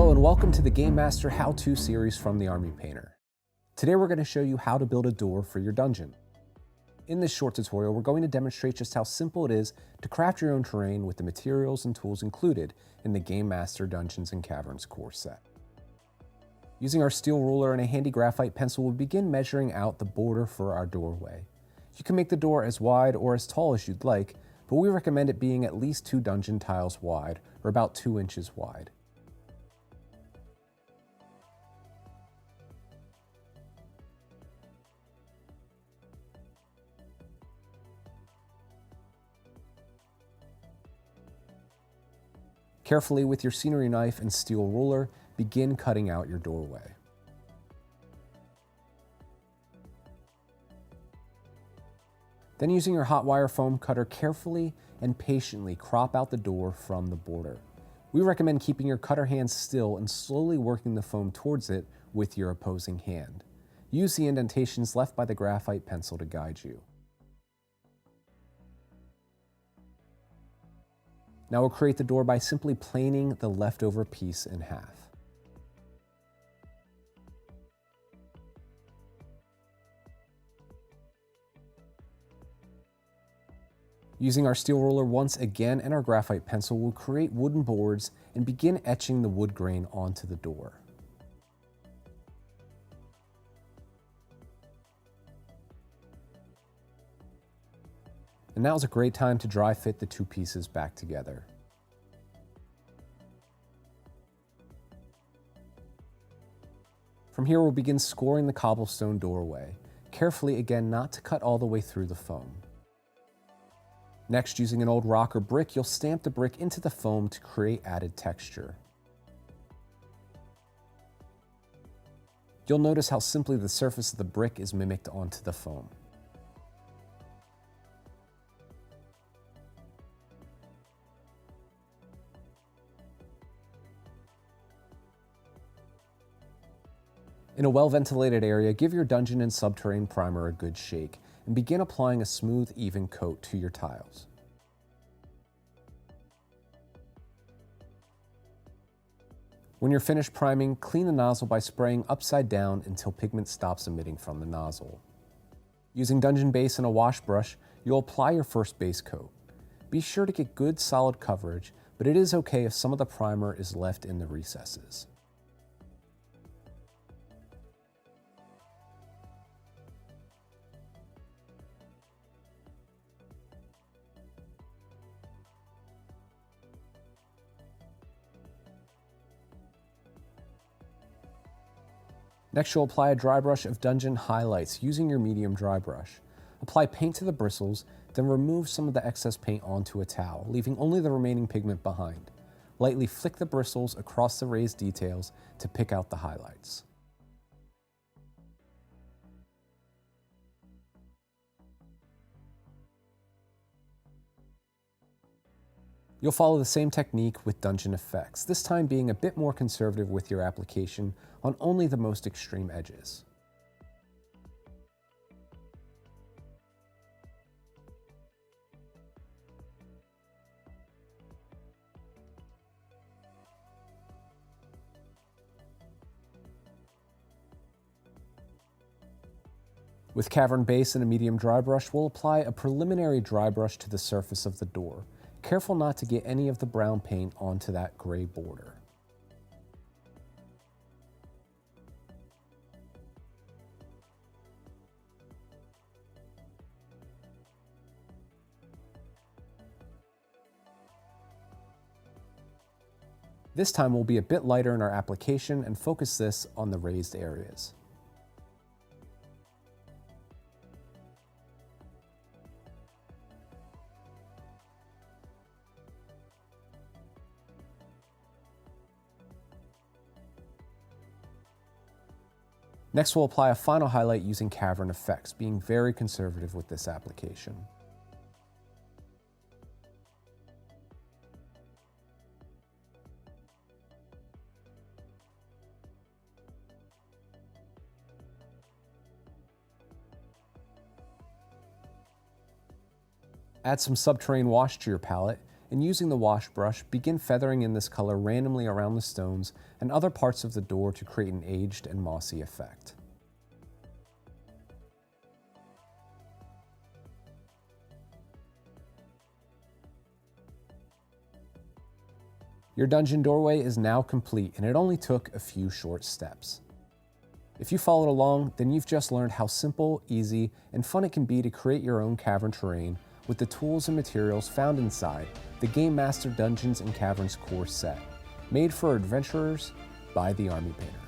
Hello and welcome to the Game Master how-to series from the Army Painter. Today we're going to show you how to build a door for your dungeon. In this short tutorial, we're going to demonstrate just how simple it is to craft your own terrain with the materials and tools included in the Game Master Dungeons & Caverns core set. Using our steel ruler and a handy graphite pencil, we'll begin measuring out the border for our doorway. You can make the door as wide or as tall as you'd like, but we recommend it being at least 2 dungeon tiles wide, or about 2 inches wide. Carefully, with your scenery knife and steel ruler, begin cutting out your doorway. Then using your hot wire foam cutter, carefully and patiently crop out the door from the border. We recommend keeping your cutter hand still and slowly working the foam towards it with your opposing hand. Use the indentations left by the graphite pencil to guide you. Now we'll create the door by simply planing the leftover piece in half. Using our steel ruler once again and our graphite pencil, we'll create wooden boards and begin etching the wood grain onto the door. And now is a great time to dry fit the 2 pieces back together. From here, we'll begin scoring the cobblestone doorway, carefully again not to cut all the way through the foam. Next, using an old rock or brick, you'll stamp the brick into the foam to create added texture. You'll notice how simply the surface of the brick is mimicked onto the foam. In a well-ventilated area, give your dungeon and subterranean primer a good shake, and begin applying a smooth, even coat to your tiles. When you're finished priming, clean the nozzle by spraying upside down until pigment stops emitting from the nozzle. Using Dungeon Base and a wash brush, you'll apply your first base coat. Be sure to get good solid coverage, but it is okay if some of the primer is left in the recesses. Next, you'll apply a dry brush of dungeon highlights using your medium dry brush. Apply paint to the bristles, then remove some of the excess paint onto a towel, leaving only the remaining pigment behind. Lightly flick the bristles across the raised details to pick out the highlights. You'll follow the same technique with dungeon effects, this time being a bit more conservative with your application on only the most extreme edges. With Cavern Base and a medium dry brush, we'll apply a preliminary dry brush to the surface of the door. Careful not to get any of the brown paint onto that gray border. This time we'll be a bit lighter in our application and focus this on the raised areas. Next, we'll apply a final highlight using Cavern effects, being very conservative with this application. Add some subterranean wash to your palette and using the wash brush, begin feathering in this color randomly around the stones and other parts of the door to create an aged and mossy effect. Your dungeon doorway is now complete, and it only took a few short steps. If you followed along, then you've just learned how simple, easy, and fun it can be to create your own cavern terrain with the tools and materials found inside the Game Master Dungeons & Caverns core set, made for adventurers by the Army Painter.